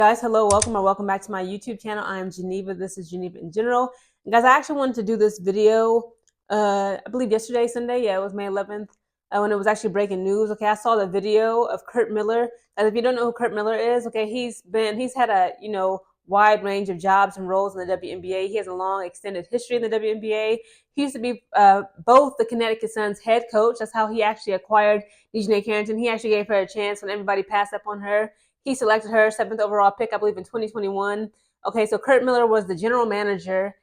Guys, hello, welcome or welcome back to my YouTube channel. I am Geneva. This is Geneva in General. And guys, I actually wanted to do this video, I believe yesterday, Sunday. Yeah, it was May 11th, when it was actually breaking news. Okay, I saw the video of Curt Miller. And if you don't know who Curt Miller is, okay, he's had a, wide range of jobs and roles in the WNBA. He has a long, extended history in the WNBA. He used to be both the Connecticut Sun's head coach. That's how he actually acquired Dijonai Carrington. He actually gave her a chance when everybody passed up on her. He selected her 7th overall pick, I believe, in 2021. Okay, so Curt Miller was the general manager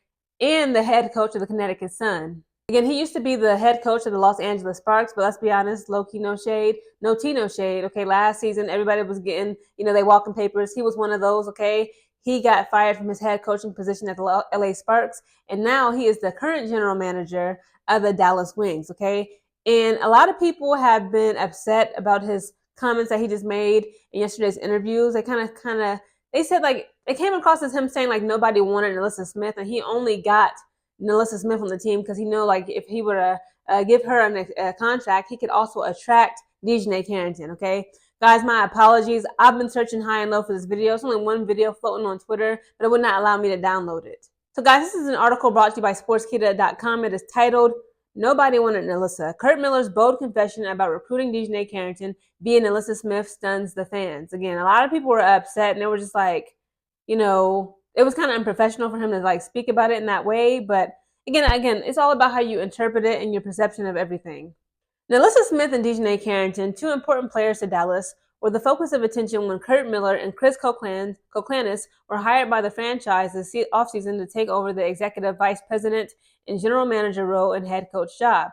and the head coach of the Connecticut Sun. Again, he used to be the head coach of the Los Angeles Sparks, but let's be honest, low-key no shade, no tea, no shade. Okay, last season, everybody was getting, they walking papers. He was one of those, okay? He got fired from his head coaching position at the LA Sparks, and now he is the current general manager of the Dallas Wings, okay? And a lot of people have been upset about his comments that he just made in yesterday's interviews. They said like it came across as him saying like nobody wanted Nalyssa Smith, and he only got Nalyssa Smith on the team because he knew like if he were to give her a contract, he could also attract Dijonai Carrington. Okay, guys, my apologies. I've been searching high and low for this video. It's only one video floating on Twitter, but it would not allow me to download it. So guys, this is an article brought to you by sportskita.com. It is titled "Nobody Wanted Nalyssa. Curt Miller's bold confession about recruiting Dijonai Carrington via Nalyssa Smith stuns the fans." Again, a lot of people were upset, and they were just like, it was kind of unprofessional for him to like speak about it in that way. But again, it's all about how you interpret it and your perception of everything. Nalyssa Smith and Dijonai Carrington, two important players to Dallas, were the focus of attention when Curt Miller and Chris Koklanis were hired by the franchise this offseason to take over the executive vice president and general manager role and head coach job.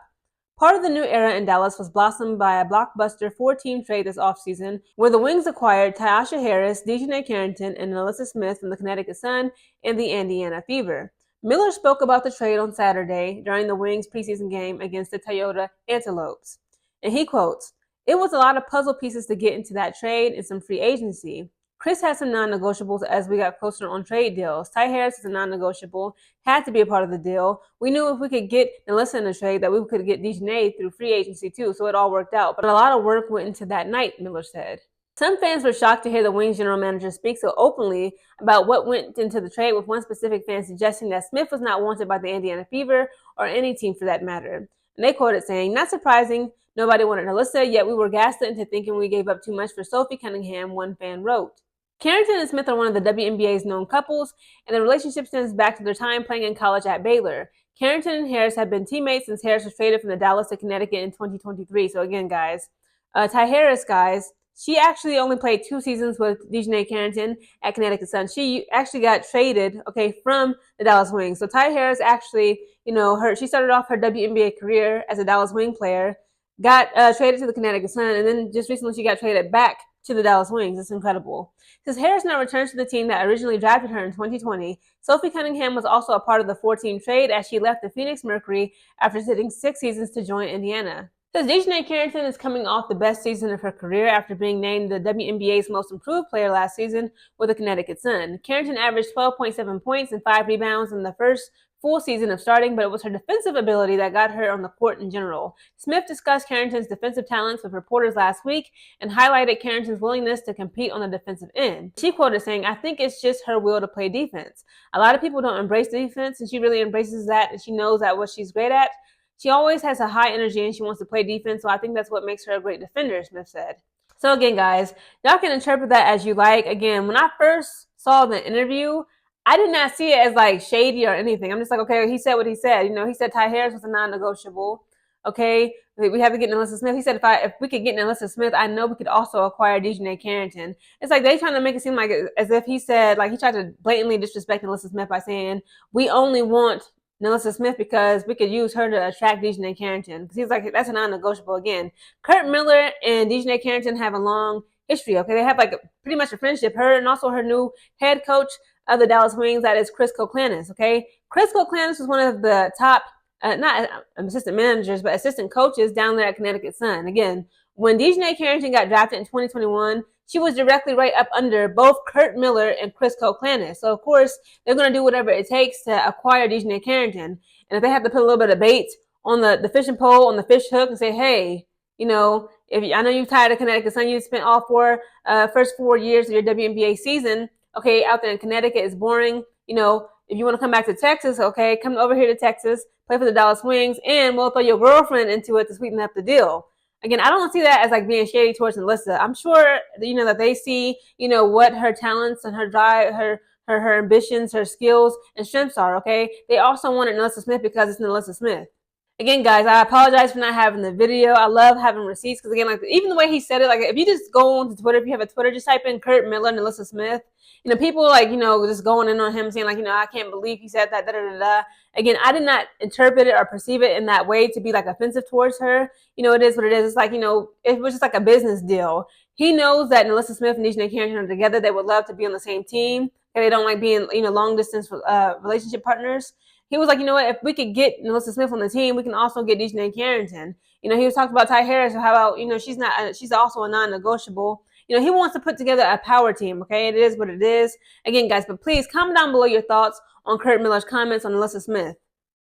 Part of the new era in Dallas was blossomed by a blockbuster 4-team trade this offseason, where the Wings acquired Nalyssa Harris, Dijonai Carrington, and Nalyssa Smith from the Connecticut Sun and the Indiana Fever. Miller spoke about the trade on Saturday during the Wings preseason game against the Toyota Antelopes. And he quotes, "It was a lot of puzzle pieces to get into that trade and some free agency. Chris had some non-negotiables as we got closer on trade deals. Ty Harris is a non-negotiable, had to be a part of the deal. We knew if we could get Nalyssa in the trade that we could get Dijonai through free agency too, so it all worked out. But a lot of work went into that night," Miller said. Some fans were shocked to hear the Wings general manager speak so openly about what went into the trade, with one specific fan suggesting that Smith was not wanted by the Indiana Fever or any team for that matter. And they quoted saying, "Not surprising, nobody wanted Nalyssa, yet we were gaslit into thinking we gave up too much for Sophie Cunningham," one fan wrote. Carrington and Smith are one of the WNBA's known couples, and the relationship stems back to their time playing in college at Baylor. Carrington and Harris have been teammates since Harris was traded from the Dallas to Connecticut in 2023. So again, guys, Ty Harris, guys, she actually only played 2 seasons with Dijonai Carrington at Connecticut Sun. She actually got traded, from the Dallas Wings. So Ty Harris actually, she started off her WNBA career as a Dallas Wing player, got traded to the Connecticut Sun, and then just recently she got traded back to the Dallas Wings. It's incredible. Since Harris now returns to the team that originally drafted her in 2020, Sophie Cunningham was also a part of the 4-team trade as she left the Phoenix Mercury after sitting 6 seasons to join Indiana. Since Dijonai Carrington is coming off the best season of her career after being named the WNBA's most improved player last season with the Connecticut Sun. Carrington averaged 12.7 points and 5 rebounds in the first full season of starting, but it was her defensive ability that got her on the court in general. Smith discussed Carrington's defensive talents with reporters last week and highlighted Carrington's willingness to compete on the defensive end. She quoted saying, "I think it's just her will to play defense. A lot of people don't embrace defense, and she really embraces that, and she knows that what she's great at. She always has a high energy and she wants to play defense, so I think that's what makes her a great defender," Smith said. So again, guys, y'all can interpret that as you like. Again, when I first saw the interview, I did not see it as like shady or anything. I'm just like, okay, he said what he said. He said Ty Harris was a non-negotiable. Okay, we have to get Nalyssa Smith. He said if we could get Nalyssa Smith, I know we could also acquire Dijonai Carrington. It's like they trying to make it seem like as if he said, like he tried to blatantly disrespect Nalyssa Smith by saying we only want Nalyssa Smith because we could use her to attract Dijonai Carrington. Because he's like, that's a non-negotiable. Again, Curt Miller and Dijonai Carrington have a long history. Okay, they have like pretty much a friendship. Her and also her new head coach of the Dallas Wings, that is Chris Koklanis. Okay, Chris Koklanis was one of the top, not assistant managers, but assistant coaches down there at Connecticut Sun. Again, when Dijonai Carrington got drafted in 2021, she was directly right up under both Curt Miller and Chris Koklanis. So of course they're going to do whatever it takes to acquire Dijonai Carrington. And if they have to put a little bit of bait on the fishing pole, on the fish hook, and say, hey, if I know you're tired of Connecticut Sun, you spent all first 4 years of your WNBA season okay, out there in Connecticut is boring. You know, if you want to come back to Texas, okay, come over here to Texas, play for the Dallas Wings, and we'll throw your girlfriend into it to sweeten up the deal. Again, I don't see that as like being shady towards Nalyssa. I'm sure, you know, that they see, you know, what her talents and her drive, her ambitions, her skills and strengths are, okay? They also wanted Nalyssa Smith because it's Nalyssa Smith. Again, guys, I apologize for not having the video. I love having receipts because, again, like even the way he said it, like if you just go on to Twitter, if you have a Twitter, just type in Curt Miller and Nalyssa Smith. You know, people like, you know, just going in on him saying like, you know, I can't believe he said that, da da da da. Again, I did not interpret it or perceive it in that way to be like offensive towards her. You know, it is what it is. It's like, you know, it was just like a business deal. He knows that Nalyssa Smith and Dijonai Carrington are together. They would love to be on the same team. They don't like being, you know, long distance relationship partners. He was like, you know what, if we could get Nalyssa Smith on the team, we can also get Dijonai Carrington. You know, he was talking about Ty Harris, how about, you know, she's also a non-negotiable. You know, he wants to put together a power team, okay? It is what it is. Again, guys, but please comment down below your thoughts on Curt Miller's comments on Nalyssa Smith.